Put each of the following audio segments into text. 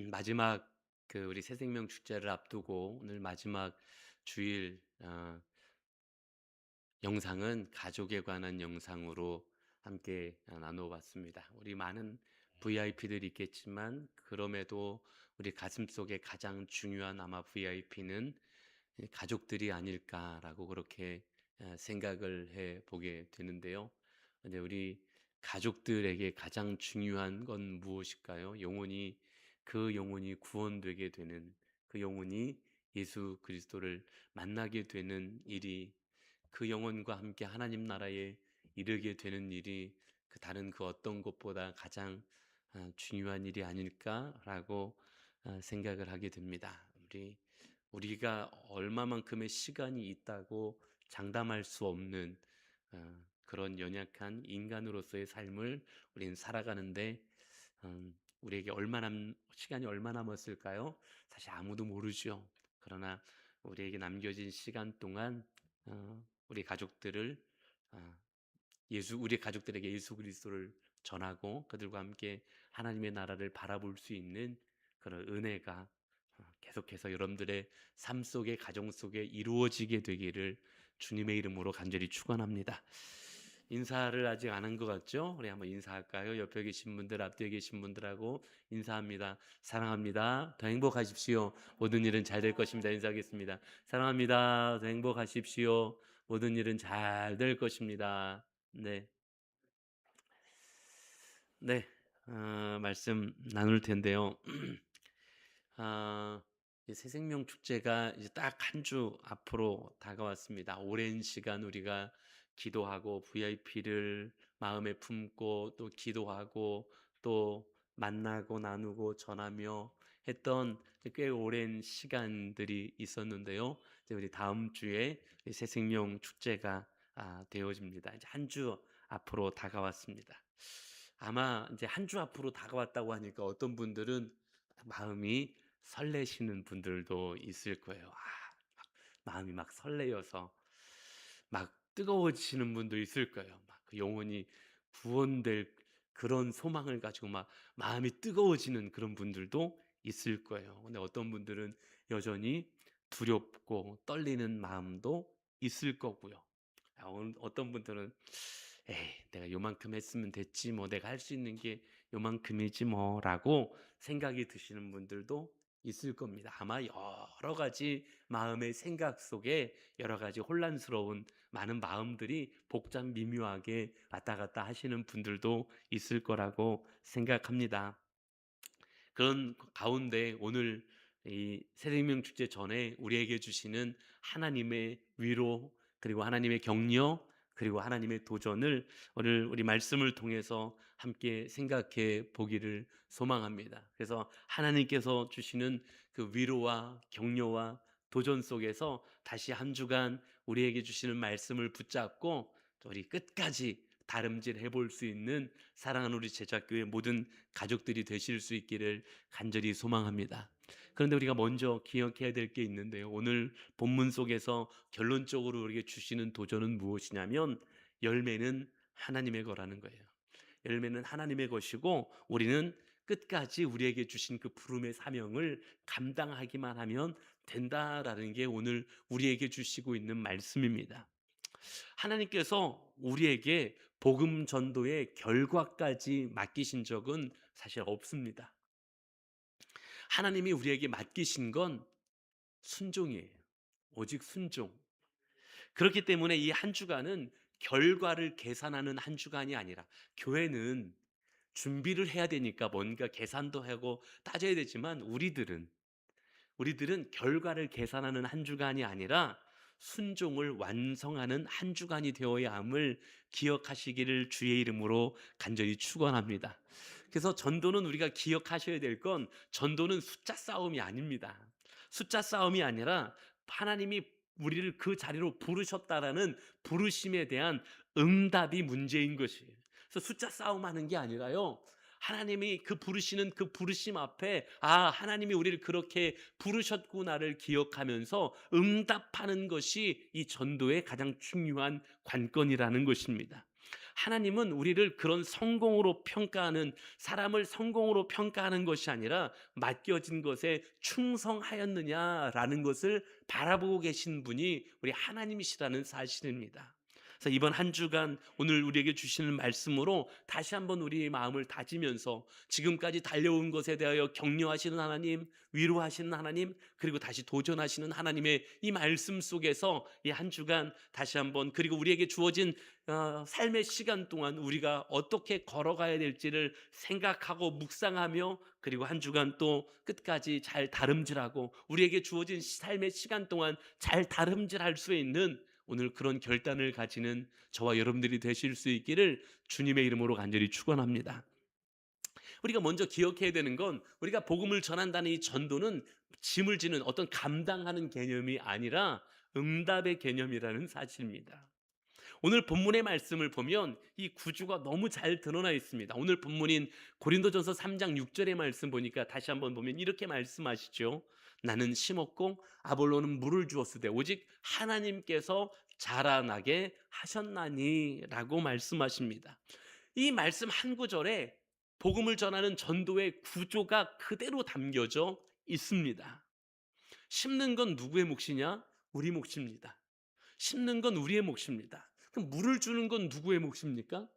마지막 우리 새생명 축제를 앞두고 오늘 마지막 주일 영상은 가족에 관한 영상으로 함께 나눠봤습니다. 우리 많은 VIP들이 있겠지만 그럼에도 우리 가슴속에 가장 중요한 아마 VIP는 가족들이 아닐까라고 그렇게 생각을 해 보게 되는데요. 근데 우리 가족들에게 가장 중요한 건 무엇일까요? 그 영혼이 구원되게 되는, 그 영혼이 예수 그리스도를 만나게 되는 일이, 그 영혼과 함께 하나님 나라에 이르게 되는 일이 다른 그 어떤 것보다 가장 중요한 일이 아닐까라고 생각을 하게 됩니다. 우리가 얼마만큼의 시간이 있다고 장담할 수 없는 그런 연약한 인간으로서의 삶을 우리는 살아가는데, 우리에게 시간이 얼마 남았을까요? 사실 아무도 모르죠. 그러나 우리에게 남겨진 시간 동안 우리 가족들을 어, 우리 가족들에게 예수 그리스도를 전하고 그들과 함께 하나님의 나라를 바라볼 수 있는 그런 은혜가 계속해서 여러분들의 삶 속에, 가정 속에 이루어지게 되기를 주님의 이름으로 간절히 축원합니다. 인사를 아직 안 한 것 같죠? 우리 한번 인사할까요? 옆에 계신 분들, 앞뒤에 계신 분들하고 인사합니다. 사랑합니다. 더 행복하십시오. 모든 일은 잘 될 것입니다. 인사하겠습니다. 사랑합니다. 더 행복하십시오. 모든 일은 잘 될 것입니다. 네. 네. 말씀 나눌 텐데요. 아, 이 새생명 축제가 이제 딱 한 주 앞으로 다가왔습니다. 오랜 시간 우리가 기도하고 VIP를 마음에 품고 또 기도하고 또 만나고 나누고 전하며 했던 꽤 오랜 시간들이 있었는데요. 이제 우리 다음 주에 이 새생명 축제가 되어집니다. 이제 한 주 앞으로 다가왔습니다. 아마 이제 한 주 앞으로 다가왔다고 하니까 어떤 분들은 마음이 설레시는 분들도 있을 거예요. 마음이 막 설레어서 막 뜨거워지시는 분도 있을 거예요. 막 그 영혼이 구원될 그런 소망을 가지고 막 마음이 뜨거워지는 그런 분들도 있을 거예요. 근데 어떤 분들은 여전히 두렵고 떨리는 마음도 있을 거고요. 어떤 분들은 내가 요만큼 했으면 됐지 뭐, 내가 할 수 있는 게 요만큼이지 뭐라고 생각이 드시는 분들도 있을 겁니다. 아마 여러 가지 마음의 생각 속에 여러 가지 혼란스러운 많은 마음들이 복잡 미묘하게 왔다 갔다 하시는 분들도 있을 거라고 생각합니다. 그런 가운데 오늘 이 새생명 축제 전에 우리에게 주시는 하나님의 위로, 그리고 하나님의 격려, 그리고 하나님의 도전을 오늘 우리 말씀을 통해서 함께 생각해 보기를 소망합니다. 그래서 하나님께서 주시는 그 위로와 격려와 도전 속에서 다시 한 주간 우리에게 주시는 말씀을 붙잡고 또 우리 끝까지 다름질 해볼 수 있는 사랑하는 우리 제자교회 모든 가족들이 되실 수 있기를 간절히 소망합니다. 그런데 우리가 먼저 기억해야 될 게 있는데요. 오늘 본문 속에서 결론적으로 우리에게 주시는 도전은 무엇이냐면, 열매는 하나님의 거라는 거예요. 열매는 하나님의 것이고 우리는 끝까지 우리에게 주신 그 부름의 사명을 감당하기만 하면 된다라는 게 오늘 우리에게 주시고 있는 말씀입니다. 하나님께서 우리에게 복음 전도의 결과까지 맡기신 적은 사실 없습니다. 하나님이 우리에게 맡기신 건 순종이에요. 오직 순종. 그렇기 때문에 이 한 주간은 결과를 계산하는 한 주간이 아니라, 교회는 준비를 해야 되니까 뭔가 계산도 하고 따져야 되지만 우리들은 결과를 계산하는 한 주간이 아니라 순종을 완성하는 한 주간이 되어야 함을 기억하시기를 주의 이름으로 간절히 축원합니다. 그래서 전도는 우리가 기억하셔야 될 건, 전도는 숫자 싸움이 아닙니다. 숫자 싸움이 아니라 하나님이 우리를 그 자리로 부르셨다라는 부르심에 대한 응답이 문제인 것이에요. 그래서 숫자 싸움하는 게 아니라요, 하나님이 그 부르시는 그 부르심 앞에 하나님이 우리를 그렇게 부르셨구나를 기억하면서 응답하는 것이 이 전도의 가장 중요한 관건이라는 것입니다. 하나님은 우리를 그런 성공으로 평가하는, 사람을 성공으로 평가하는 것이 아니라 맡겨진 것에 충성하였느냐라는 것을 바라보고 계신 분이 우리 하나님이시라는 사실입니다. 그래서 이번 한 주간 오늘 우리에게 주시는 말씀으로 다시 한번 우리의 마음을 다지면서 지금까지 달려온 것에 대하여 격려하시는 하나님, 위로하시는 하나님, 그리고 다시 도전하시는 하나님의 이 말씀 속에서 이 한 주간 다시 한번, 그리고 우리에게 주어진 삶의 시간 동안 우리가 어떻게 걸어가야 될지를 생각하고 묵상하며, 그리고 한 주간 또 끝까지 잘 다름질하고 우리에게 주어진 삶의 시간 동안 잘 다름질할 수 있는 오늘 그런 결단을 가지는 저와 여러분들이 되실 수 있기를 주님의 이름으로 간절히 축원합니다. 우리가 먼저 기억해야 되는 건, 우리가 복음을 전한다는 이 전도는 짐을 지는 어떤 감당하는 개념이 아니라 응답의 개념이라는 사실입니다. 오늘 본문의 말씀을 보면 이 구주가 너무 잘 드러나 있습니다. 오늘 본문인 고린도전서 3장 6절의 말씀 보니까 다시 한번 보면 이렇게 말씀하시죠. 나는 심었고 아볼로는 물을 주었으되 오직 하나님께서 자라나게 하셨나니 라고 말씀하십니다. 이 말씀 한 구절에 복음을 전하는 전도의 구조가 그대로 담겨져 있습니다. 심는 건 누구의 몫이냐? 우리 몫입니다. 심는 건 우리의 몫입니다. 그럼 물을 주는 건 누구의 몫입니까?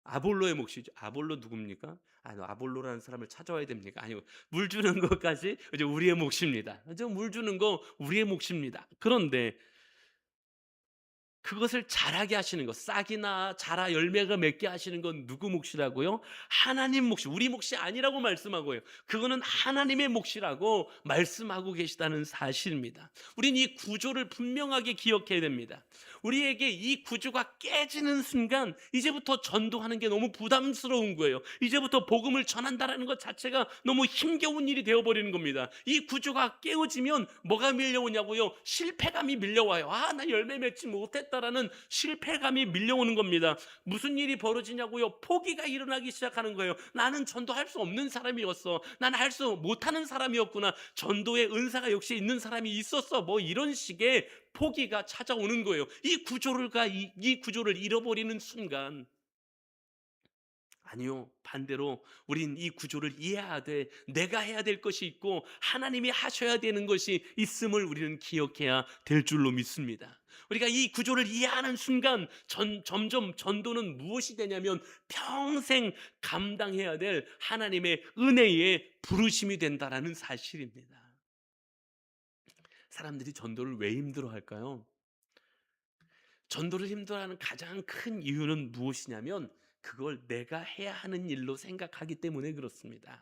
아볼로의 몫이죠. 아볼로 누굽니까? 아볼로라는 사람을 찾아와야 됩니까? 아니요. 물 주는 것까지 이제 우리의 몫입니다. 물 주는 거 우리의 몫입니다. 그런데 그것을 자라게 하시는 것, 싹이나 자라 열매가 맺게 하시는 건 누구 몫이라고요? 하나님 몫이, 우리 몫이 아니라고 말씀하고요. 그거는 하나님의 몫이라고 말씀하고 계시다는 사실입니다. 우린 이 구조를 분명하게 기억해야 됩니다. 우리에게 이 구조가 깨지는 순간 이제부터 전도하는 게 너무 부담스러운 거예요. 이제부터 복음을 전한다라는 것 자체가 너무 힘겨운 일이 되어버리는 겁니다. 이 구조가 깨어지면 뭐가 밀려오냐고요? 실패감이 밀려와요. 나 열매 맺지 못했다라는 실패감이 밀려오는 겁니다. 무슨 일이 벌어지냐고요? 포기가 일어나기 시작하는 거예요. 나는 전도할 수 없는 사람이었어. 나는 할 수 못하는 사람이었구나. 전도의 은사가 역시 있는 사람이 있었어. 뭐 이런 식의 포기가 찾아오는 거예요. 이 구조를 잃어버리는 순간, 아니요, 반대로 우린 이 구조를 이해하되 내가 해야 될 것이 있고 하나님이 하셔야 되는 것이 있음을 우리는 기억해야 될 줄로 믿습니다. 우리가 이 구조를 이해하는 순간 점점 전도는 무엇이 되냐면 평생 감당해야 될 하나님의 은혜의 부르심이 된다라는 사실입니다. 사람들이 전도를 왜 힘들어할까요? 전도를 힘들어하는 가장 큰 이유는 무엇이냐면 그걸 내가 해야 하는 일로 생각하기 때문에 그렇습니다.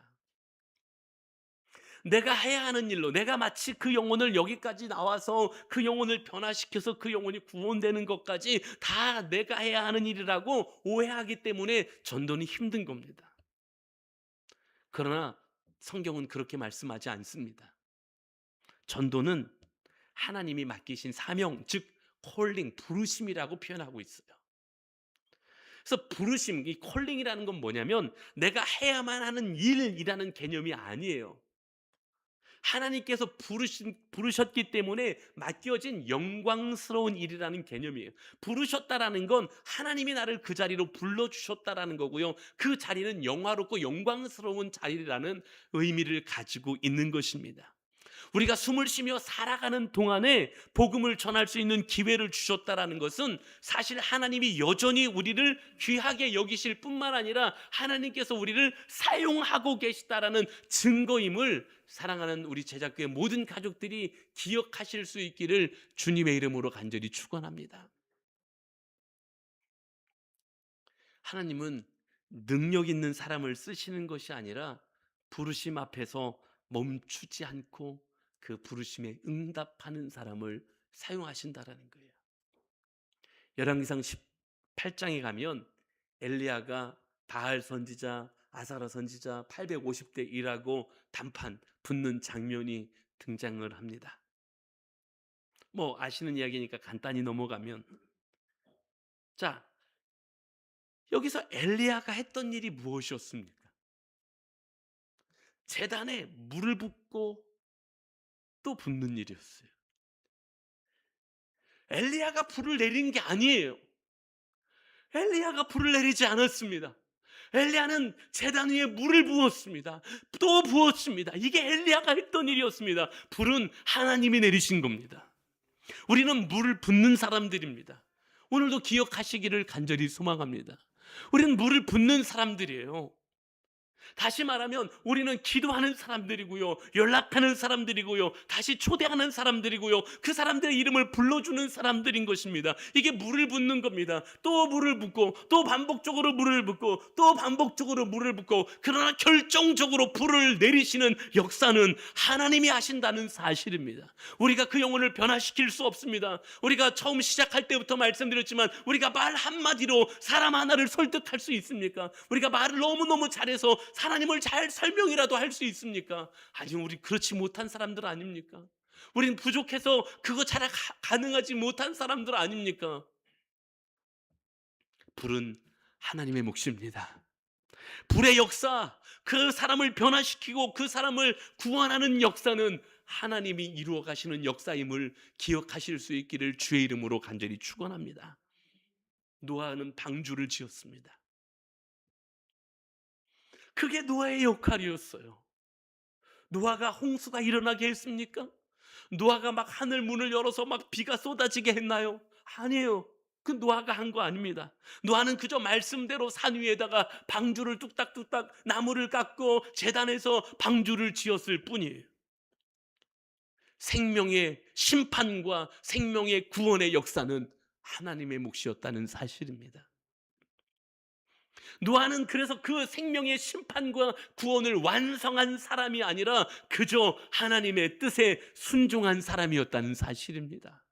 내가 해야 하는 일로, 내가 마치 그 영혼을 여기까지 나와서 그 영혼을 변화시켜서 그 영혼이 구원되는 것까지 다 내가 해야 하는 일이라고 오해하기 때문에 전도는 힘든 겁니다. 그러나 성경은 그렇게 말씀하지 않습니다. 전도는 하나님이 맡기신 사명, 즉 콜링, 부르심이라고 표현하고 있어요. 그래서 부르심, 이 콜링이라는 건 뭐냐면 내가 해야만 하는 일이라는 개념이 아니에요. 하나님께서 부르셨기 때문에 맡겨진 영광스러운 일이라는 개념이에요. 부르셨다라는 건 하나님이 나를 그 자리로 불러주셨다라는 거고요. 그 자리는 영화롭고 영광스러운 자리라는 의미를 가지고 있는 것입니다. 우리가 숨을 쉬며 살아가는 동안에 복음을 전할 수 있는 기회를 주셨다라는 것은 사실 하나님이 여전히 우리를 귀하게 여기실 뿐만 아니라 하나님께서 우리를 사용하고 계시다라는 증거임을 사랑하는 우리 제자교회 모든 가족들이 기억하실 수 있기를 주님의 이름으로 간절히 축원합니다. 하나님은 능력 있는 사람을 쓰시는 것이 아니라 부르심 앞에서 멈추지 않고 그 부르심에 응답하는 사람을 사용하신다라는 거예요. 열왕기상 18장에 가면 엘리야가 바알 선지자, 아사라 선지자 850대 1하고 단판 붙는 장면이 등장을 합니다. 뭐 아시는 이야기니까 간단히 넘어가면, 자, 여기서 엘리야가 했던 일이 무엇이었습니까? 제단에 물을 붓고 또 붓는 일이었어요. 엘리야가 불을 내리는 게 아니에요. 엘리야가 불을 내리지 않았습니다. 엘리야는 제단 위에 물을 부었습니다. 또 부었습니다. 이게 엘리야가 했던 일이었습니다. 불은 하나님이 내리신 겁니다. 우리는 물을 붓는 사람들입니다. 오늘도 기억하시기를 간절히 소망합니다. 우리는 물을 붓는 사람들이에요. 다시 말하면 우리는 기도하는 사람들이고요, 연락하는 사람들이고요, 다시 초대하는 사람들이고요, 그 사람들의 이름을 불러주는 사람들인 것입니다. 이게 물을 붓는 겁니다. 또 물을 붓고, 또 반복적으로 물을 붓고, 또 반복적으로 물을 붓고, 그러나 결정적으로 불을 내리시는 역사는 하나님이 하신다는 사실입니다. 우리가 그 영혼을 변화시킬 수 없습니다. 우리가 처음 시작할 때부터 말씀드렸지만, 우리가 말 한마디로 사람 하나를 설득할 수 있습니까? 우리가 말을 너무너무 잘해서 하나님을 잘 설명이라도 할 수 있습니까? 아니, 우리 그렇지 못한 사람들 아닙니까? 우리는 부족해서 그거 잘 가능하지 못한 사람들 아닙니까? 불은 하나님의 몫입니다. 불의 역사, 그 사람을 변화시키고 그 사람을 구원하는 역사는 하나님이 이루어 가시는 역사임을 기억하실 수 있기를 주의 이름으로 간절히 축원합니다. 노아는 방주를 지었습니다. 그게 노아의 역할이었어요. 노아가 홍수가 일어나게 했습니까? 노아가 막 하늘 문을 열어서 막 비가 쏟아지게 했나요? 아니에요. 그 노아가 한 거 아닙니다. 노아는 그저 말씀대로 산 위에다가 방주를 뚝딱뚝딱 나무를 깎고 제단에서 방주를 지었을 뿐이에요. 생명의 심판과 생명의 구원의 역사는 하나님의 몫이었다는 사실입니다. 노아는 그래서 그 생명의 심판과 구원을 완성한 사람이 아니라 그저 하나님의 뜻에 순종한 사람이었다는 사실입니다.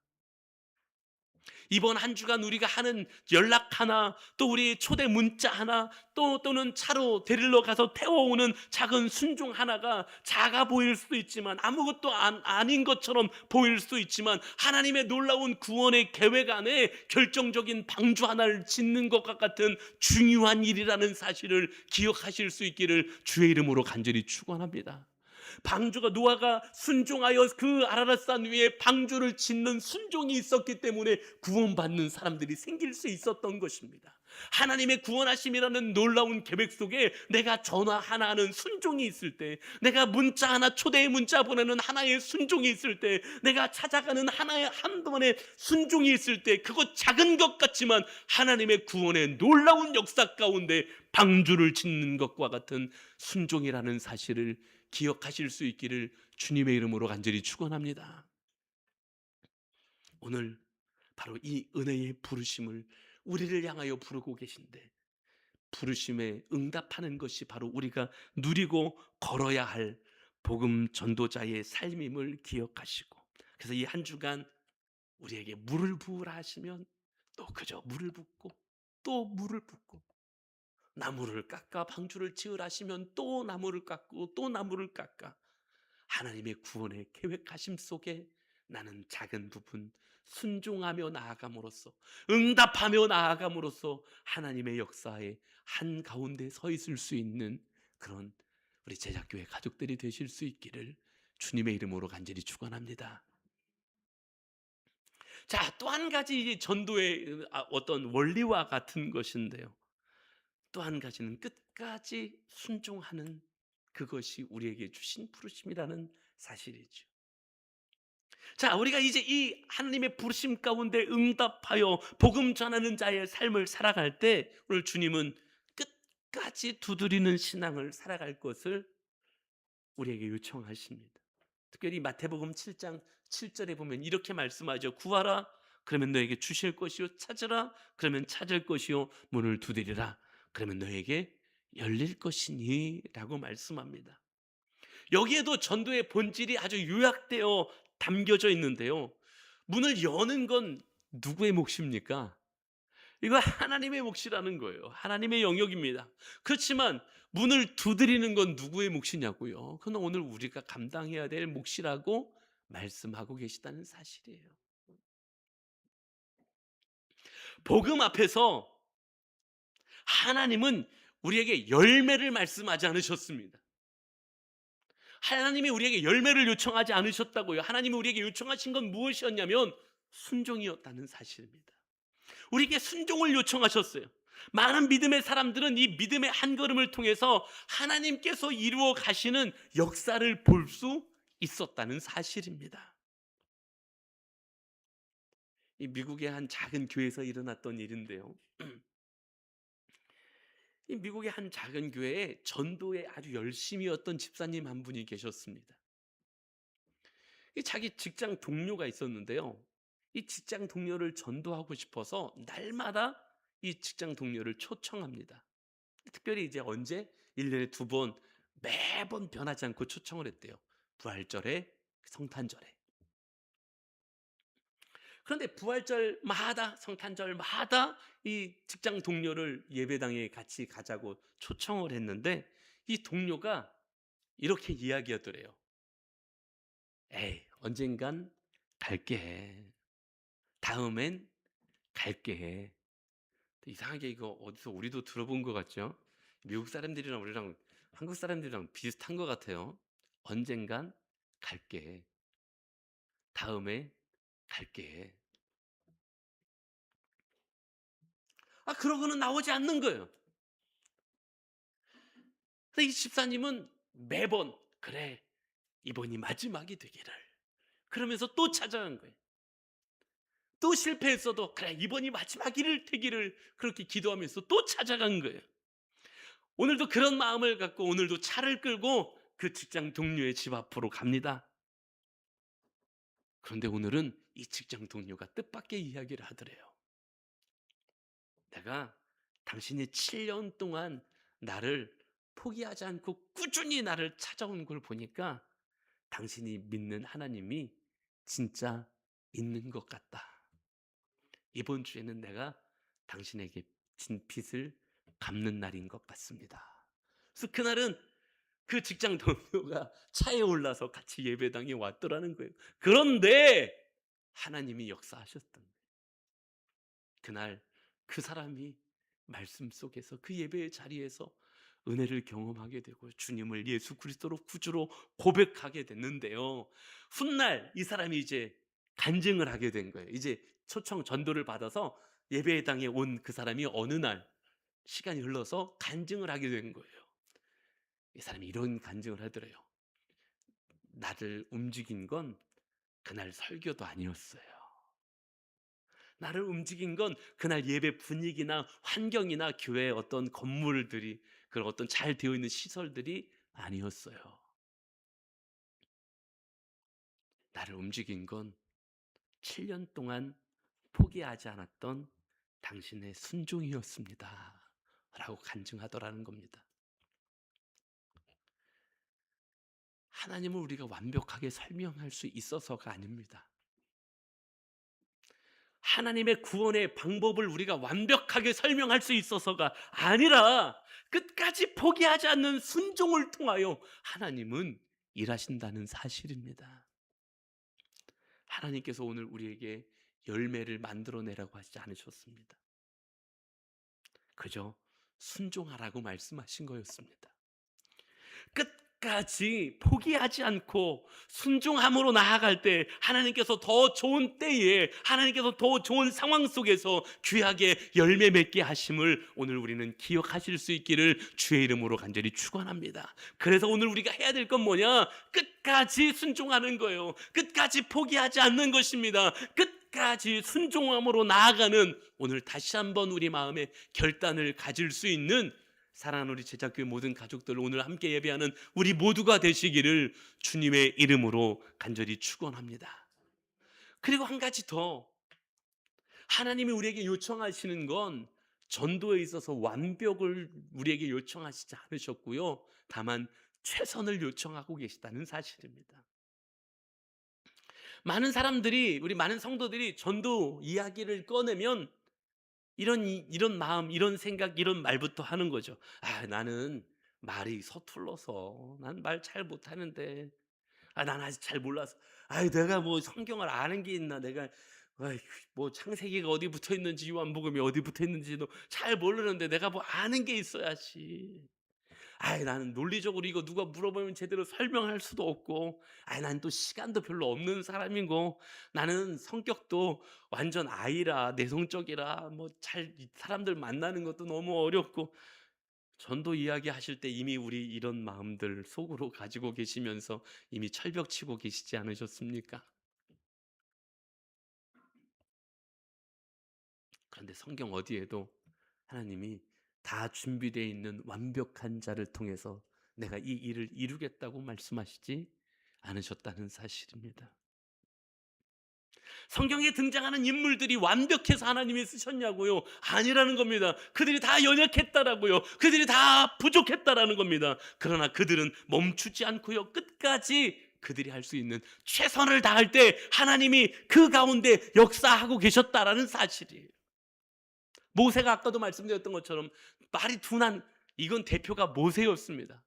이번 한 주간 우리가 하는 연락 하나, 또 우리 초대 문자 하나, 또는 차로 데리러 가서 태워오는 작은 순종 하나가 작아 보일 수도 있지만, 아무것도 아닌 것처럼 보일 수도 있지만, 하나님의 놀라운 구원의 계획 안에 결정적인 방주 하나를 짓는 것과 같은 중요한 일이라는 사실을 기억하실 수 있기를 주의 이름으로 간절히 축원합니다. 방주가, 노아가 순종하여 그 아라랏산 위에 방주를 짓는 순종이 있었기 때문에 구원받는 사람들이 생길 수 있었던 것입니다. 하나님의 구원하심이라는 놀라운 계획 속에 내가 전화 하나 하는 순종이 있을 때, 내가 문자 하나, 초대의 문자 보내는 하나의 순종이 있을 때, 내가 찾아가는 하나의 한 번의 순종이 있을 때, 그것 작은 것 같지만 하나님의 구원의 놀라운 역사 가운데 방주를 짓는 것과 같은 순종이라는 사실을 기억하실 수 있기를 주님의 이름으로 간절히 축원합니다. 오늘 바로 이 은혜의 부르심을 우리를 향하여 부르고 계신데, 부르심에 응답하는 것이 바로 우리가 누리고 걸어야 할 복음 전도자의 삶임을 기억하시고, 그래서 이 한 주간 우리에게 물을 부으라 하시면 또 그저 물을 붓고, 또 물을 붓고, 나무를 깎아 방주를 지으라 하시면 또 나무를 깎고, 또 나무를 깎아 하나님의 구원의 계획하심 속에 나는 작은 부분 순종하며 나아감으로써, 응답하며 나아감으로써 하나님의 역사의 한가운데 서 있을 수 있는 그런 우리 제작교회 가족들이 되실 수 있기를 주님의 이름으로 간절히 축원합니다. 자, 또 한 가지 전도의 어떤 원리와 같은 것인데요, 또 한 가지는 끝까지 순종하는, 그것이 우리에게 주신 부르심이라는 사실이죠. 자, 우리가 이제 이 하나님의 부르심 가운데 응답하여 복음 전하는 자의 삶을 살아갈 때, 오늘 주님은 끝까지 두드리는 신앙을 살아갈 것을 우리에게 요청하십니다. 특별히 마태복음 7장 7절에 보면 이렇게 말씀하죠. 구하라, 그러면 너에게 주실 것이요, 찾으라, 그러면 찾을 것이요, 문을 두드리라, 그러면 너에게 열릴 것이니 라고 말씀합니다. 여기에도 전도의 본질이 아주 요약되어 담겨져 있는데요, 문을 여는 건 누구의 몫입니까? 이거 하나님의 몫이라는 거예요. 하나님의 영역입니다. 그렇지만 문을 두드리는 건 누구의 몫이냐고요? 그건 오늘 우리가 감당해야 될 몫이라고 말씀하고 계시다는 사실이에요. 복음 앞에서 하나님은 우리에게 열매를 말씀하지 않으셨습니다. 하나님이 우리에게 열매를 요청하지 않으셨다고요. 하나님이 우리에게 요청하신 건 무엇이었냐면 순종이었다는 사실입니다. 우리에게 순종을 요청하셨어요. 많은 믿음의 사람들은 이 믿음의 한 걸음을 통해서 하나님께서 이루어 가시는 역사를 볼 수 있었다는 사실입니다. 이 미국의 한 작은 교회에서 일어났던 일인데요. 이 미국의 한 작은 교회에 전도에 아주 열심히였던 집사님 한 분이 계셨습니다. 이 자기 직장 동료가 있었는데요. 이 직장 동료를 전도하고 싶어서 날마다 이 직장 동료를 초청합니다. 특별히 이제 언제 1년에 2번 매번 변하지 않고 초청을 했대요. 부활절에, 성탄절에. 그런데 부활절마다 성탄절마다 이 직장 동료를 예배당에 같이 가자고 초청을 했는데 이 동료가 이렇게 이야기하더래요. 에이, 언젠간 갈게. 다음엔 갈게. 이상하게 이거 어디서 우리도 들어본 것 같죠? 미국 사람들이랑 우리랑 한국 사람들이랑 비슷한 것 같아요. 언젠간 갈게. 다음에 갈게. 그러고는 나오지 않는 거예요. 근데 이 집사님은 매번 그래, 이번이 마지막이 되기를 그러면서 또 찾아간 거예요. 또 실패했어도 그래, 이번이 마지막이 되기를 그렇게 기도하면서 또 찾아간 거예요. 오늘도 그런 마음을 갖고 오늘도 차를 끌고 그 직장 동료의 집 앞으로 갑니다. 그런데 오늘은 이 직장 동료가 뜻밖의 이야기를 하더래요. 내가 당신이 7년 동안 나를 포기하지 않고 꾸준히 나를 찾아온 걸 보니까 당신이 믿는 하나님이 진짜 있는 것 같다. 이번 주에는 내가 당신에게 진 빚을 갚는 날인 것 같습니다. 그래서 그날은 그 직장 동료가 차에 올라서 같이 예배당에 왔더라는 거예요. 그런데 하나님이 역사하셨던 거예요. 그날 그 사람이 말씀 속에서 그 예배의 자리에서 은혜를 경험하게 되고 주님을 예수 그리스도로 구주로 고백하게 됐는데요. 훗날 이 사람이 이제 간증을 하게 된 거예요. 이제 초청 전도를 받아서 예배당에 온 그 사람이 어느 날 시간이 흘러서 간증을 하게 된 거예요. 이 사람이 이런 간증을 하더래요. 나를 움직인 건 그날 설교도 아니었어요. 나를 움직인 건 그날 예배 분위기나 환경이나 교회의 어떤 건물들이, 그런 어떤 잘 되어 있는 시설들이 아니었어요. 나를 움직인 건 7년 동안 포기하지 않았던 당신의 순종이었습니다. 라고 간증하더라는 겁니다. 하나님을 우리가 완벽하게 설명할 수 있어서가 아닙니다. 하나님의 구원의 방법을 우리가 완벽하게 설명할 수 있어서가 아니라 끝까지 포기하지 않는 순종을 통하여 하나님은 일하신다는 사실입니다. 하나님께서 오늘 우리에게 열매를 만들어내라고 하지 않으셨습니다. 그저 순종하라고 말씀하신 거였습니다. 끝까지 포기하지 않고 순종함으로 나아갈 때 하나님께서 더 좋은 때에, 하나님께서 더 좋은 상황 속에서 귀하게 열매 맺게 하심을 오늘 우리는 기억하실 수 있기를 주의 이름으로 간절히 축원합니다. 그래서 오늘 우리가 해야 될 건 뭐냐? 끝까지 순종하는 거예요. 끝까지 포기하지 않는 것입니다. 끝까지 순종함으로 나아가는, 오늘 다시 한번 우리 마음에 결단을 가질 수 있는 사랑하는 우리 제자교회 모든 가족들, 오늘 함께 예배하는 우리 모두가 되시기를 주님의 이름으로 간절히 축원합니다. 그리고 한 가지 더, 하나님이 우리에게 요청하시는 건 전도에 있어서 완벽을 우리에게 요청하시지 않으셨고요, 다만 최선을 요청하고 계시다는 사실입니다. 많은 사람들이, 우리 많은 성도들이 전도 이야기를 꺼내면 이런 마음, 이런 생각, 이런 말부터 하는 거죠. 나는 말이 서툴러서 난 말 잘 못하는데, 난 아직 잘 몰라서, 내가 뭐 성경을 아는 게 있나, 내가 뭐 창세기가 어디 붙어 있는지 요한복음이 어디 붙어 있는지도 잘 모르는데 내가 뭐 아는 게 있어야지. 아이 나는 논리적으로 이거 누가 물어보면 제대로 설명할 수도 없고, 아이 난 또 시간도 별로 없는 사람이고, 나는 성격도 완전 아이라 내성적이라 뭐 잘 사람들 만나는 것도 너무 어렵고. 전도 이야기하실 때 이미 우리 이런 마음들 속으로 가지고 계시면서 이미 철벽 치고 계시지 않으셨습니까? 그런데 성경 어디에도 하나님이 다 준비되어 있는 완벽한 자를 통해서 내가 이 일을 이루겠다고 말씀하시지 않으셨다는 사실입니다. 성경에 등장하는 인물들이 완벽해서 하나님이 쓰셨냐고요? 아니라는 겁니다. 그들이 다 연약했다라고요. 그들이 다 부족했다라는 겁니다. 그러나 그들은 멈추지 않고요, 끝까지 그들이 할 수 있는 최선을 다할 때 하나님이 그 가운데 역사하고 계셨다라는 사실이에요. 모세가 아까도 말씀드렸던 것처럼 말이 둔한, 이건 대표가 모세였습니다.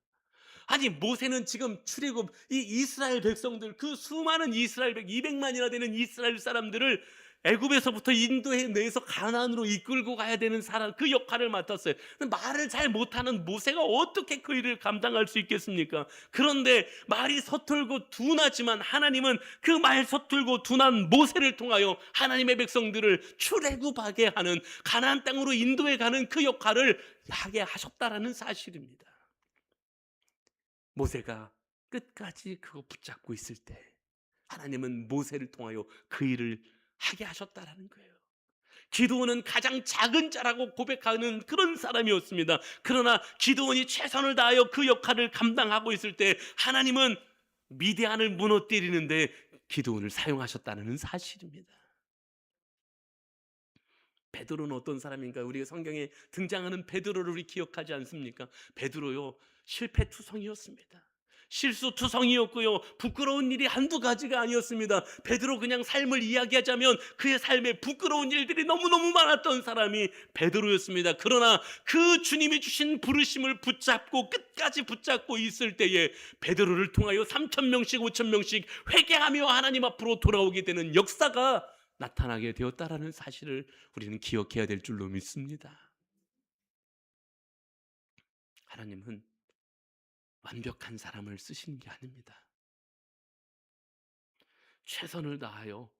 아니 모세는 지금 출애굽, 이 이스라엘 백성들, 그 수많은 이스라엘 200만이나 되는 이스라엘 사람들을 애굽에서부터 인도해 내서 가나안으로 이끌고 가야 되는 사람, 그 역할을 맡았어요. 말을 잘 못하는 모세가 어떻게 그 일을 감당할 수 있겠습니까? 그런데 말이 서툴고 둔하지만 하나님은 그 말 서툴고 둔한 모세를 통하여 하나님의 백성들을 출애굽하게 하는, 가나안 땅으로 인도해 가는 그 역할을 하게 하셨다라는 사실입니다. 모세가 끝까지 그거 붙잡고 있을 때 하나님은 모세를 통하여 그 일을 하게 하셨다라는 거예요. 기드온은 가장 작은 자라고 고백하는 그런 사람이었습니다. 그러나 기드온이 최선을 다하여 그 역할을 감당하고 있을 때 하나님은 미디안을 무너뜨리는데 기드온을 사용하셨다는 사실입니다. 베드로는 어떤 사람인가? 우리가 성경에 등장하는 베드로를 우리 기억하지 않습니까? 베드로요, 실패투성이었습니다. 실수투성이었고요, 부끄러운 일이 한두 가지가 아니었습니다. 베드로 그냥 삶을 이야기하자면 그의 삶에 부끄러운 일들이 너무너무 많았던 사람이 베드로였습니다. 그러나 그 주님이 주신 부르심을 붙잡고 끝까지 붙잡고 있을 때에 베드로를 통하여 3,000명씩 5,000명씩 회개하며 하나님 앞으로 돌아오게 되는 역사가 나타나게 되었다라는 사실을 우리는 기억해야 될 줄로 믿습니다. 하나님은 완벽한 사람을 쓰시는 게 아닙니다. 최선을 다하여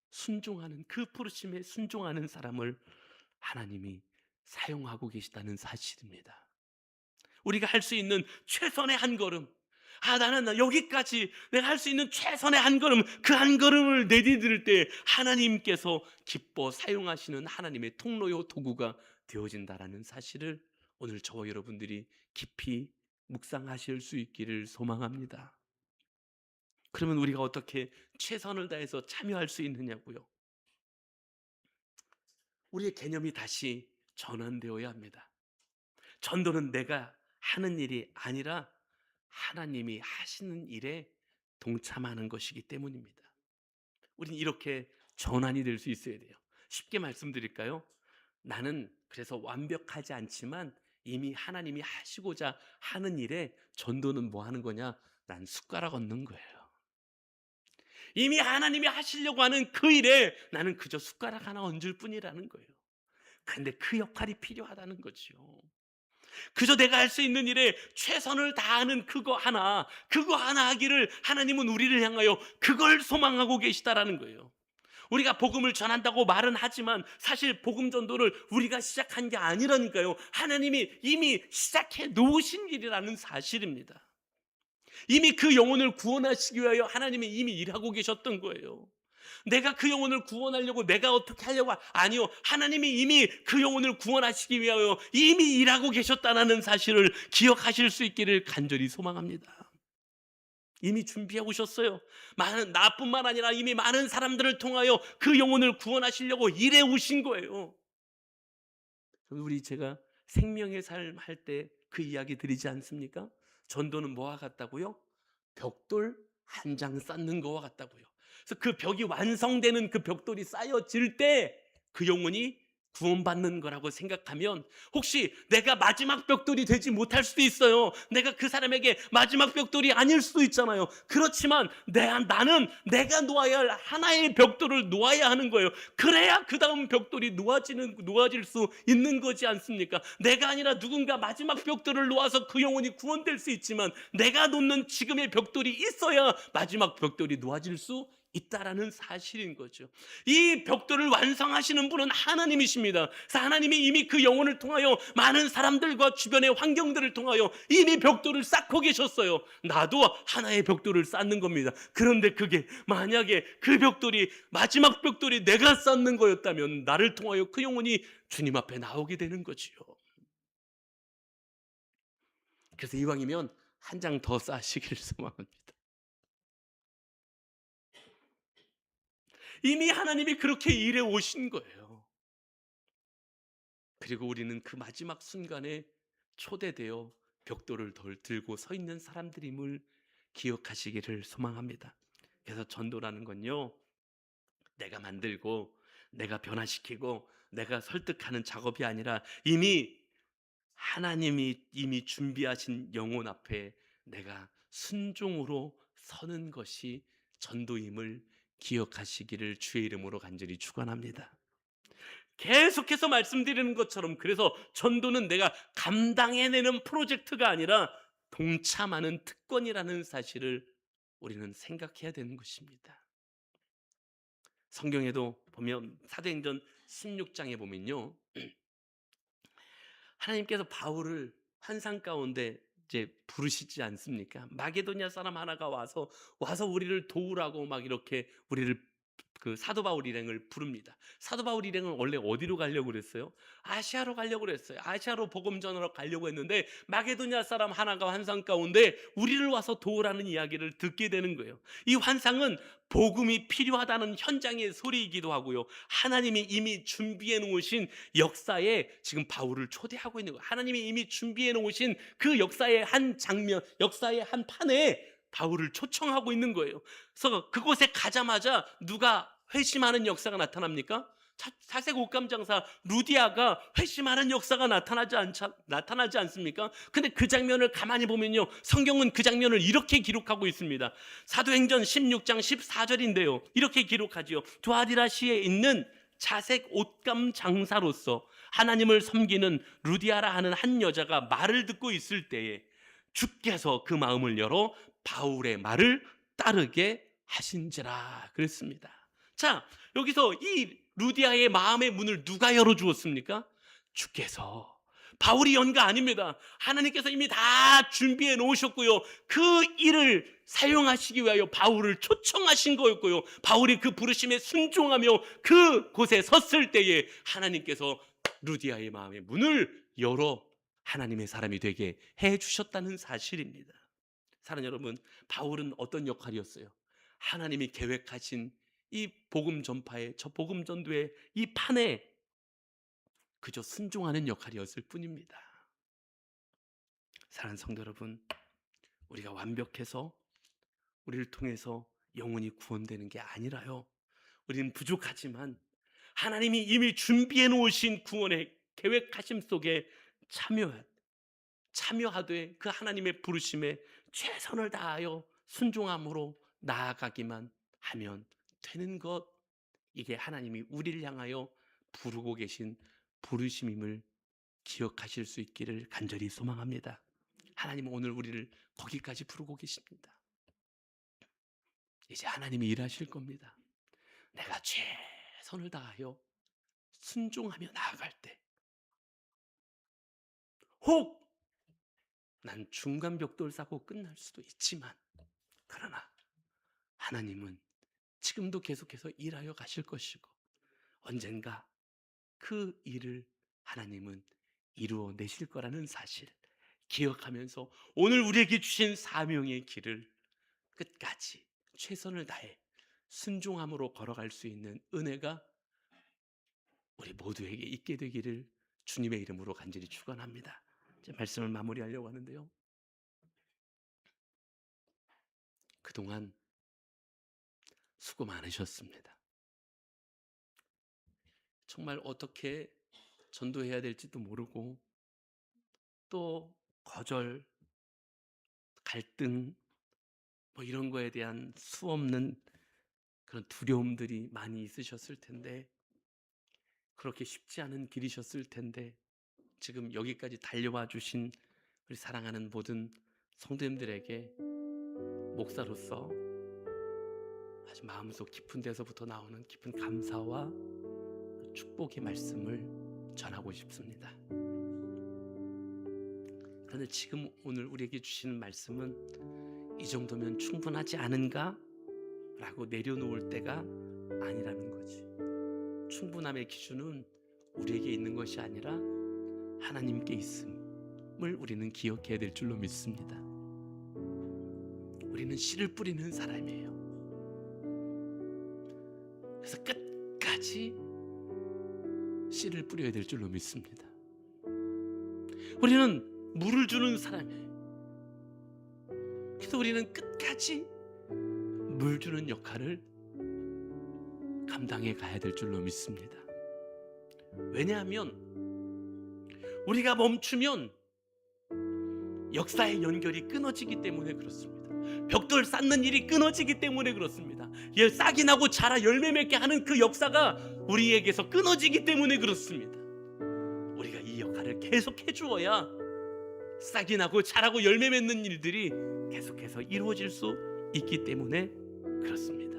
순종하는, 그 부르심에 순종하는 사람을 하나님이 사용하고 계시다는 사실입니다. 우리가 할 수 있는 최선의 한 걸음, 나는 여기까지 내가 할 수 있는 최선의 한 걸음, 그 한 걸음을 내디딜 때 하나님께서 기뻐 사용하시는 하나님의 통로요 도구가 되어진다라는 사실을 오늘 저와 여러분들이 깊이 묵상하실 수 있기를 소망합니다. 그러면 우리가 어떻게 최선을 다해서 참여할 수 있느냐고요? 우리의 개념이 다시 전환되어야 합니다. 전도는 내가 하는 일이 아니라 하나님이 하시는 일에 동참하는 것이기 때문입니다. 우리는 이렇게 전환이 될 수 있어야 돼요. 쉽게 말씀드릴까요? 나는 그래서 완벽하지 않지만 이미 하나님이 하시고자 하는 일에 전도는 뭐 하는 거냐? 난 숟가락 얹는 거예요. 이미 하나님이 하시려고 하는 그 일에 나는 그저 숟가락 하나 얹을 뿐이라는 거예요. 그런데 그 역할이 필요하다는 거죠. 그저 내가 할 수 있는 일에 최선을 다하는 그거 하나 하기를 하나님은 우리를 향하여 그걸 소망하고 계시다라는 거예요. 우리가 복음을 전한다고 말은 하지만 사실 복음 전도를 우리가 시작한 게 아니라니까요. 하나님이 이미 시작해 놓으신 일이라는 사실입니다. 이미 그 영혼을 구원하시기 위하여 하나님이 이미 일하고 계셨던 거예요. 내가 그 영혼을 구원하려고 내가 어떻게 하려고, 아니요, 하나님이 이미 그 영혼을 구원하시기 위하여 이미 일하고 계셨다는 사실을 기억하실 수 있기를 간절히 소망합니다. 이미 준비해 오셨어요. 나뿐만 아니라 이미 많은 사람들을 통하여 그 영혼을 구원하시려고 일해 오신 거예요. 우리 제가 생명의 삶 할 때 그 이야기 드리지 않습니까? 전도는 뭐와 같다고요? 벽돌 한 장 쌓는 거와 같다고요. 그래서 그 벽이 완성되는, 그 벽돌이 쌓여질 때 그 영혼이 구원받는 거라고 생각하면 혹시 내가 마지막 벽돌이 되지 못할 수도 있어요. 내가 그 사람에게 마지막 벽돌이 아닐 수도 있잖아요. 그렇지만 나는 내가 놓아야 할 하나의 벽돌을 놓아야 하는 거예요. 그래야 그 다음 벽돌이 놓아질 수 있는 거지 않습니까? 내가 아니라 누군가 마지막 벽돌을 놓아서 그 영혼이 구원될 수 있지만 내가 놓는 지금의 벽돌이 있어야 마지막 벽돌이 놓아질 수 있다라는 사실인 거죠. 이 벽돌을 완성하시는 분은 하나님이십니다. 그래서 하나님이 이미 그 영혼을 통하여 많은 사람들과 주변의 환경들을 통하여 이미 벽돌을 쌓고 계셨어요. 나도 하나의 벽돌을 쌓는 겁니다. 그런데 그게 만약에 그 벽돌이 마지막 벽돌이 내가 쌓는 거였다면 나를 통하여 그 영혼이 주님 앞에 나오게 되는 거지요. 그래서 이왕이면 한 장 더 쌓으시기를 소망합니다. 이미 하나님이 그렇게 일해 오신 거예요. 그리고 우리는 그 마지막 순간에 초대되어 벽돌을 들고 서 있는 사람들임을 기억하시기를 소망합니다. 그래서 전도라는 건요, 내가 만들고 내가 변화시키고 내가 설득하는 작업이 아니라 하나님이 이미 준비하신 영혼 앞에 내가 순종으로 서는 것이 전도임을 기억하시기를 주의 이름으로 간절히 축원합니다. 계속해서 말씀드리는 것처럼 그래서 전도는 내가 감당해내는 프로젝트가 아니라 동참하는 특권이라는 사실을 우리는 생각해야 되는 것입니다. 성경에도 보면 사도행전 16장에 보면요, 하나님께서 바울을 환상 가운데 이제 부르시지 않습니까? 마게도냐 사람 하나가 와서 우리를 도우라고 막 이렇게 우리를 그 사도 바울 일행을 부릅니다. 사도 바울 일행은 원래 어디로 가려고 그랬어요? 아시아로 가려고 그랬어요. 아시아로 복음 전하러 가려고 했는데 마게도냐 사람 하나가 환상 가운데 우리를 와서 도우라는 이야기를 듣게 되는 거예요. 이 환상은 복음이 필요하다는 현장의 소리이기도 하고요. 하나님이 이미 준비해 놓으신 역사에 지금 바울을 초대하고 있는 거예요. 하나님이 이미 준비해 놓으신 그 역사의 한 장면, 역사의 한 판에 바울을 초청하고 있는 거예요. 그래서 그곳에 가자마자 누가 회심하는 역사가 나타납니까? 사색 옷감 장사 루디아가 회심하는 역사가 나타나지 않습니까? 근데 그 장면을 가만히 보면요, 성경은 그 장면을 이렇게 기록하고 있습니다. 사도행전 16장 14절인데요 이렇게 기록하지요. 두아디라시에 있는 자색 옷감 장사로서 하나님을 섬기는 루디아라 하는 한 여자가 말을 듣고 있을 때에 주께서 그 마음을 열어 바울의 말을 따르게 하신지라 그랬습니다. 자, 여기서 이 루디아의 마음의 문을 누가 열어주었습니까? 주께서. 바울이 연 거 아닙니다. 하나님께서 이미 다 준비해 놓으셨고요, 그 일을 사용하시기 위하여 바울을 초청하신 거였고요, 바울이 그 부르심에 순종하며 그 곳에 섰을 때에 하나님께서 루디아의 마음의 문을 열어 하나님의 사람이 되게 해주셨다는 사실입니다. 사랑하는 여러분, 바울은 어떤 역할이었어요? 하나님이 계획하신 이 복음 전파의 저 복음 전도의 이 판에 그저 순종하는 역할이었을 뿐입니다. 사랑하는 성도 여러분, 우리가 완벽해서 우리를 통해서 영혼이 구원되는 게 아니라요, 우리는 부족하지만 하나님이 이미 준비해 놓으신 구원의 계획하심 속에 참여하되 그 하나님의 부르심에 최선을 다하여 순종함으로 나아가기만 하면 되는 것, 이게 하나님이 우리를 향하여 부르고 계신 부르심임을 기억하실 수 있기를 간절히 소망합니다. 하나님은 오늘 우리를 거기까지 부르고 계십니다. 이제 하나님이 일하실 겁니다. 내가 최선을 다하여 순종하며 나아갈 때, 혹 난 중간 벽돌 쌓고 끝날 수도 있지만, 그러나 하나님은 지금도 계속해서 일하여 가실 것이고 언젠가 그 일을 하나님은 이루어내실 거라는 사실 기억하면서 오늘 우리에게 주신 사명의 길을 끝까지 최선을 다해 순종함으로 걸어갈 수 있는 은혜가 우리 모두에게 있게 되기를 주님의 이름으로 간절히 축원합니다. 이제 말씀을 마무리하려고 하는데요, 그동안 수고 많으셨습니다. 정말 어떻게 전도해야 될지도 모르고 또 거절, 갈등 뭐 이런 거에 대한 수없는 그런 두려움들이 많이 있으셨을 텐데, 그렇게 쉽지 않은 길이셨을 텐데, 지금 여기까지 달려와 주신 우리 사랑하는 모든 성도님들에게 목사로서 아주 마음속 깊은 데서부터 나오는 깊은 감사와 축복의 말씀을 전하고 싶습니다. 그런데 지금 오늘 우리에게 주시는 말씀은 이 정도면 충분하지 않은가? 라고 내려놓을 때가 아니라는 거지. 충분함의 기준은 우리에게 있는 것이 아니라 하나님께 있음을 우리는 기억해야 될 줄로 믿습니다. 우리는 씨를 뿌리는 사람이에요. 그래서 끝까지 씨를 뿌려야 될 줄로 믿습니다. 우리는 물을 주는 사람이에요. 그래서 우리는 끝까지 물 주는 역할을 감당해 가야 될 줄로 믿습니다. 왜냐하면 우리가 멈추면 역사의 연결이 끊어지기 때문에 그렇습니다. 벽돌 쌓는 일이 끊어지기 때문에 그렇습니다. 싹이 나고 자라 열매 맺게 하는 그 역사가 우리에게서 끊어지기 때문에 그렇습니다. 우리가 이 역할을 계속 해주어야 싹이 나고 자라고 열매 맺는 일들이 계속해서 이루어질 수 있기 때문에 그렇습니다.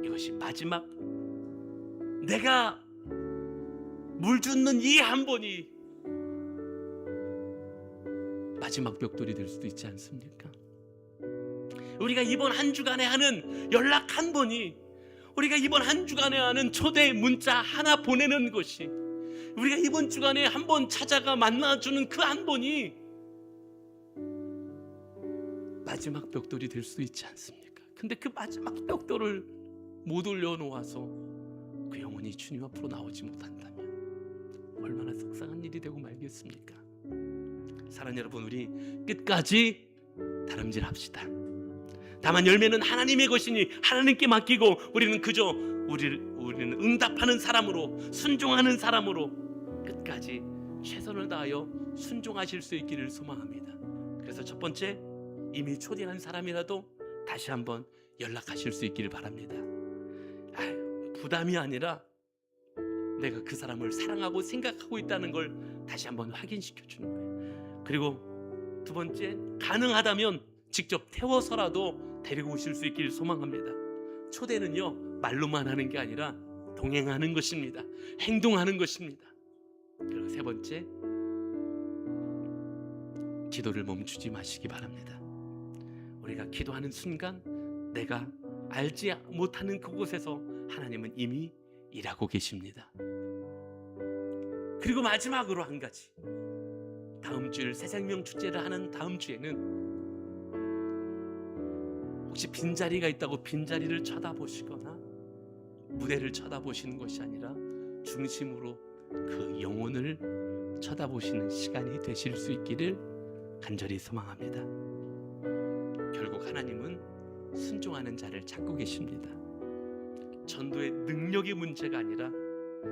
이것이 마지막, 내가 물 줍는 이 한 번이 마지막 벽돌이 될 수도 있지 않습니까? 우리가 이번 한 주간에 하는 연락 한 번이, 우리가 이번 한 주간에 하는 초대 문자 하나 보내는 것이, 우리가 이번 주간에 한 번 찾아가 만나주는 그 한 번이 마지막 벽돌이 될 수 있지 않습니까? 근데 그 마지막 벽돌을 못 올려놓아서 그 영혼이 주님 앞으로 나오지 못한다면 얼마나 속상한 일이 되고 말겠습니까? 사랑하는 여러분, 우리 끝까지 다름질합시다. 다만 열매는 하나님의 것이니 하나님께 맡기고 우리는 그저 우리는 응답하는 사람으로, 순종하는 사람으로 끝까지 최선을 다하여 순종하실 수 있기를 소망합니다. 그래서 첫 번째, 이미 초대한 사람이라도 다시 한번 연락하실 수 있기를 바랍니다. 부담이 아니라 내가 그 사람을 사랑하고 생각하고 있다는 걸 다시 한번 확인시켜 주는 거예요. 그리고 두 번째, 가능하다면 직접 태워서라도 데리고 오실 수 있기를 소망합니다. 초대는요, 말로만 하는 게 아니라 동행하는 것입니다. 행동하는 것입니다. 그리고 세 번째, 기도를 멈추지 마시기 바랍니다. 우리가 기도하는 순간 내가 알지 못하는 그곳에서 하나님은 이미 일하고 계십니다. 그리고 마지막으로 한 가지, 다음 주일 새생명 축제를 하는 다음 주에는 혹시 빈자리가 있다고 빈자리를 쳐다보시거나 무대를 쳐다보시는 것이 아니라 중심으로 그 영혼을 쳐다보시는 시간이 되실 수 있기를 간절히 소망합니다. 결국 하나님은 순종하는 자를 찾고 계십니다. 전도의 능력의 문제가 아니라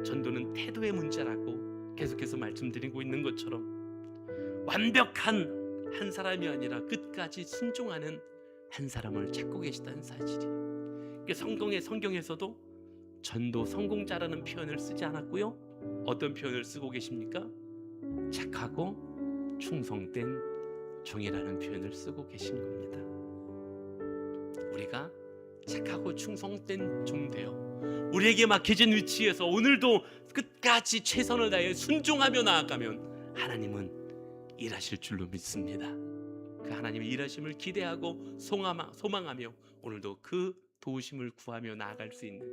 전도는 태도의 문제라고 계속해서 말씀드리고 있는 것처럼 완벽한 한 사람이 아니라 끝까지 순종하는 한 사람을 찾고 계시다는 사실이에요. 성경에서도 전도 성공자라는 표현을 쓰지 않았고요, 어떤 표현을 쓰고 계십니까? 착하고 충성된 종이라는 표현을 쓰고 계신 겁니다. 우리가 착하고 충성된 종 되어 우리에게 맡겨진 위치에서 오늘도 끝까지 최선을 다해 순종하며 나아가면 하나님은 일하실 줄로 믿습니다. 그 하나님의 일하심을 기대하고 소망하며 오늘도 그 도우심을 구하며 나아갈 수 있는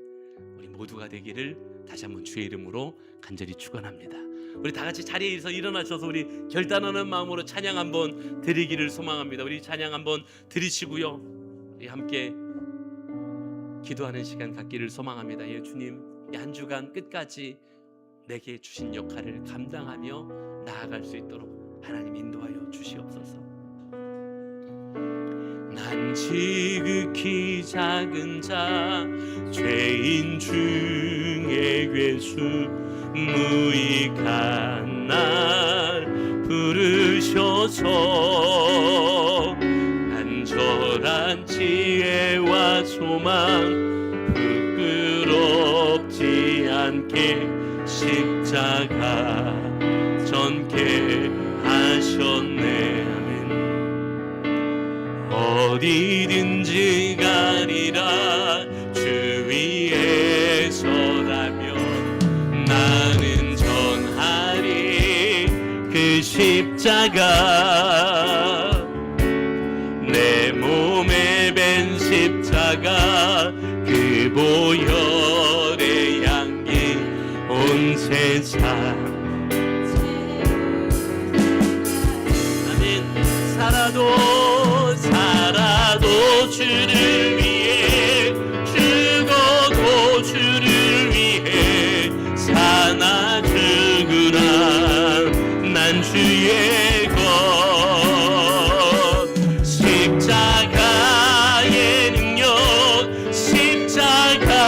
우리 모두가 되기를 다시 한번 주의 이름으로 간절히 축원합니다. 우리 다 같이 자리에서 일어나셔서 우리 결단하는 마음으로 찬양 한번 드리기를 소망합니다. 우리 찬양 한번 드리시고요, 우리 함께 기도하는 시간 갖기를 소망합니다. 예, 주님, 이 한 주간 끝까지 내게 주신 역할을 감당하며 나아갈 수 있도록 하나님 인도하여 주시옵소서. 난 지극히 작은 자, 죄인 중에 괴수, 무익한 날 부르셔서 간절한 지혜와 소망 부끄럽지 않게 십자가 전케 하셨네. 아멘. 어디든지 가리라 주 위에 서라면 나는 전하리 그 십자가 내 몸에 밴 십자가 그 보혈의 향기 온 세상. 아멘. 살아도 주를 위해 죽어도 주를 위해 사나 죽으라 난 주의 것. 십자가의 능력 십자가의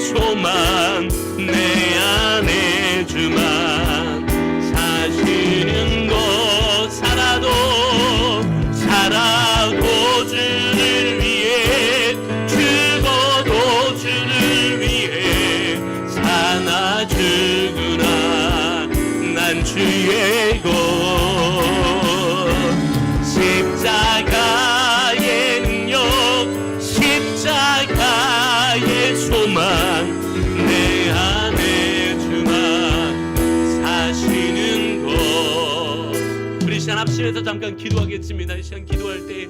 소망 내 안에 주만 사시는 것. 살아도 주를 위해 죽어도 주를 위해 사나 죽으라 난 주의 것. 십자가의 능력 십자가의 소망 내 안에 주만 사시는 것. 우리 시간 합심해서 잠깐 기도하겠습니다. 이 시간 기도할 때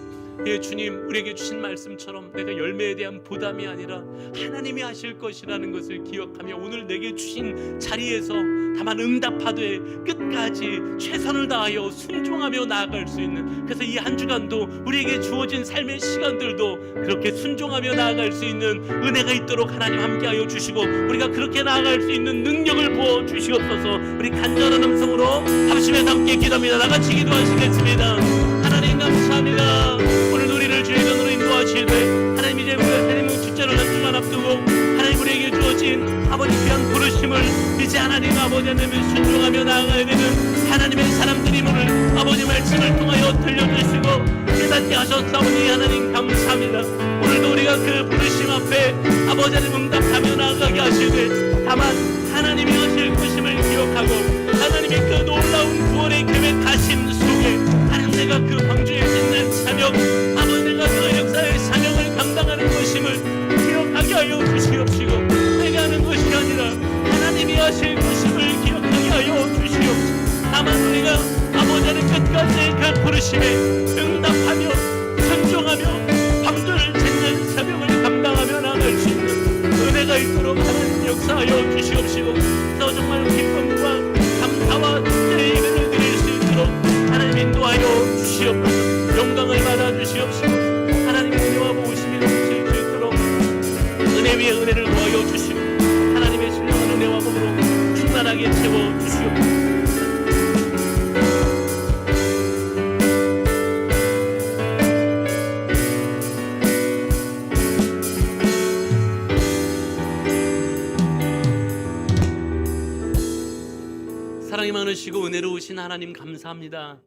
주님 우리에게 주신 말씀처럼 내가 열매에 대한 부담이 아니라 하나님이 하실 것이라는 것을 기억하며 오늘 내게 주신 자리에서 다만 응답하되 끝까지 최선을 다하여 순종하며 나아갈 수 있는, 그래서 이 한 주간도 우리에게 주어진 삶의 시간들도 그렇게 순종하며 나아갈 수 있는 은혜가 있도록 하나님 함께하여 주시고 우리가 그렇게 나아갈 수 있는 능력을 부어 주시옵소서. 우리 간절한 음성으로 합심해서 함께 기도합니다. 나같이 기도하시겠습니다. 하나님 감사합니다. 오늘 우리를 주의 전으로 인도하시되 하나님 이제 우리가 하나님 주자를 한 주간 앞두고 하나님 우리에게 주어진 아버지 귀한 부르심을 이제 하나님 아버지 하나님을 순종하며 나아가야 되는 하나님의 사람들임을 아버지 말씀을 통하여 들려주시고 깨닫게 하셨사오니 하나님 감사합니다. 오늘도 우리가 그 부르심 앞에 아버지 하나님 응답하며 나아가게 하시되 다만 하나님이 하실 것임을 기억하고 하나님의 그 놀라운 구원의 계획하심 속에 하나님 내가 그 방주에 있는 사명 아버지 내가 그 역사의 사명을 감당하는 것임을 기억하게 하여 주시옵시고 내가 하는 것이 아니라 하나님이 하실 것임을 기억하게 하여 주시옵시고 다만 우리가 아버지 하나님 끝까지 그 부르심에 응답하며 순종하며 방주를 짓는 사명을 감당하며 나아갈 수 있는 은혜가 있도록 하나님 역사하여 주시옵시고 또 정말 기쁨과 감사와 축제의 예배를 드릴 수 있도록 하나님 인도하여 주시옵소서. 영광을 받아 주시옵시고 하나님의 은혜와 보호심이 넘칠 수 있도록 은혜 위에 은혜를 더하여 주시고 하나님의 신령한 은혜와 복으로 충만하게 채워 주시옵소서. 사랑이 많으시고 은혜로우신 하나님 감사합니다.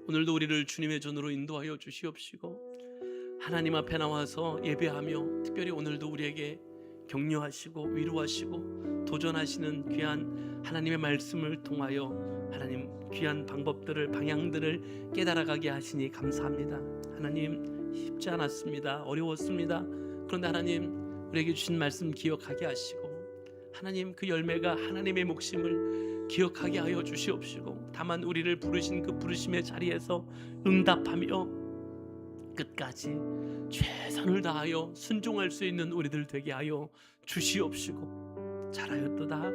오늘도 우리를 주님의 전으로 인도하여 주시옵시고 하나님 앞에 나와서 예배하며 특별히 오늘도 우리에게 격려하시고 위로하시고 도전하시는 귀한 하나님의 말씀을 통하여 하나님 귀한 방법들을 방향들을 깨달아가게 하시니 감사합니다. 하나님 쉽지 않았습니다. 어려웠습니다. 그런데 하나님 우리에게 주신 말씀 기억하게 하시고 하나님 그 열매가 하나님의 몫임을 기억하게 하여 주시옵시고 다만 우리를 부르신 그 부르심의 자리에서 응답하며 끝까지 최선을 다하여 순종할 수 있는 우리들 되게 하여 주시옵시고 잘하였도다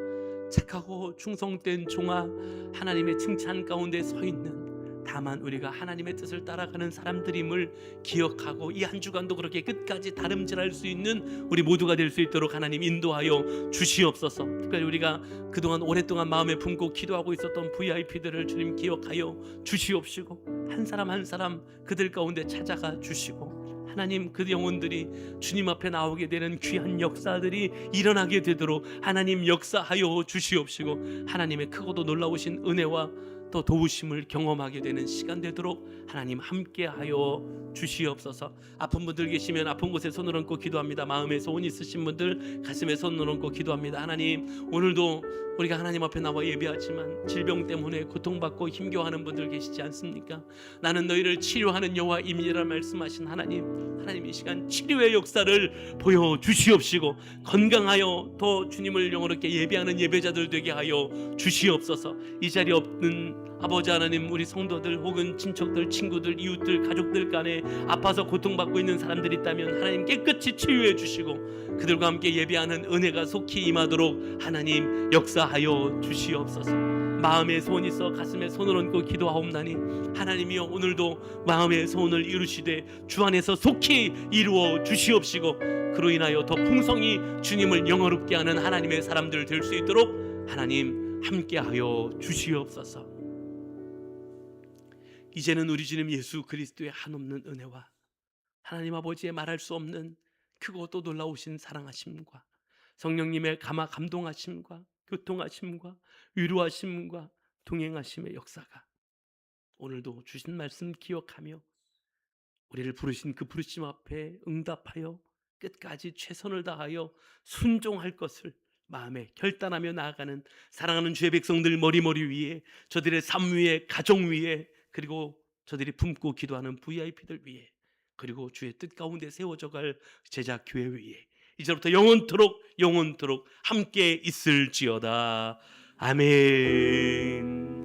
착하고 충성된 종아 하나님의 칭찬 가운데 서 있는 다만 우리가 하나님의 뜻을 따라가는 사람들임을 기억하고 이 한 주간도 그렇게 끝까지 다름질할 수 있는 우리 모두가 될 수 있도록 하나님 인도하여 주시옵소서. 특별히 우리가 그동안 오랫동안 마음에 품고 기도하고 있었던 VIP들을 주님 기억하여 주시옵시고 한 사람 한 사람 그들 가운데 찾아가 주시고 하나님, 그 영혼들이 주님 앞에 나오게 되는 귀한 역사들이 일어나게 되도록 하나님 역사하여 주시옵시고, 하나님의 크고도 놀라우신 은혜와 또 도우심을 경험하게 되는 시간 되도록 하나님 함께하여 주시옵소서. 아픈 분들 계시면 아픈 곳에 손을 얹고 기도합니다. 마음에 소원 있으신 분들 가슴에 손을 얹고 기도합니다. 하나님, 오늘도 우리가 하나님 앞에 나와 예배하지만 질병 때문에 고통받고 힘겨워하는 분들 계시지 않습니까? 나는 너희를 치료하는 여호와임이라 말씀하신 하나님, 이 시간 치료의 역사를 보여주시옵시고 건강하여 더 주님을 영원롭게 예배하는 예배자들 되게 하여 주시옵소서. 이 자리에 없는 아버지 하나님, 우리 성도들 혹은 친척들, 친구들, 이웃들, 가족들 간에 아파서 고통받고 있는 사람들이 있다면 하나님 깨끗이 치유해 주시고 그들과 함께 예배하는 은혜가 속히 임하도록 하나님 역사하여 주시옵소서. 마음의 소원이 있어 가슴에 손을 얹고 기도하옵나니 하나님이여, 오늘도 마음의 소원을 이루시되 주 안에서 속히 이루어 주시옵시고 그로 인하여 더 풍성히 주님을 영화롭게 하는 하나님의 사람들 될 수 있도록 하나님 함께하여 주시옵소서. 이제는 우리 주님 예수 그리스도의 한없는 은혜와 하나님 아버지의 말할 수 없는 크고 또 놀라우신 사랑하심과 성령님의 감동하심과 교통하심과 위로하심과 동행하심의 역사가 오늘도 주신 말씀 기억하며 우리를 부르신 그 부르심 앞에 응답하여 끝까지 최선을 다하여 순종할 것을 마음에 결단하며 나아가는 사랑하는 주의 백성들 머리머리 위에, 저들의 삶 위에, 가정 위에, 그리고 저들이 품고 기도하는 VIP들 위에, 그리고 주의 뜻 가운데 세워져갈 제자 교회 위에 이제부터 영원토록 함께 있을지어다. 아멘.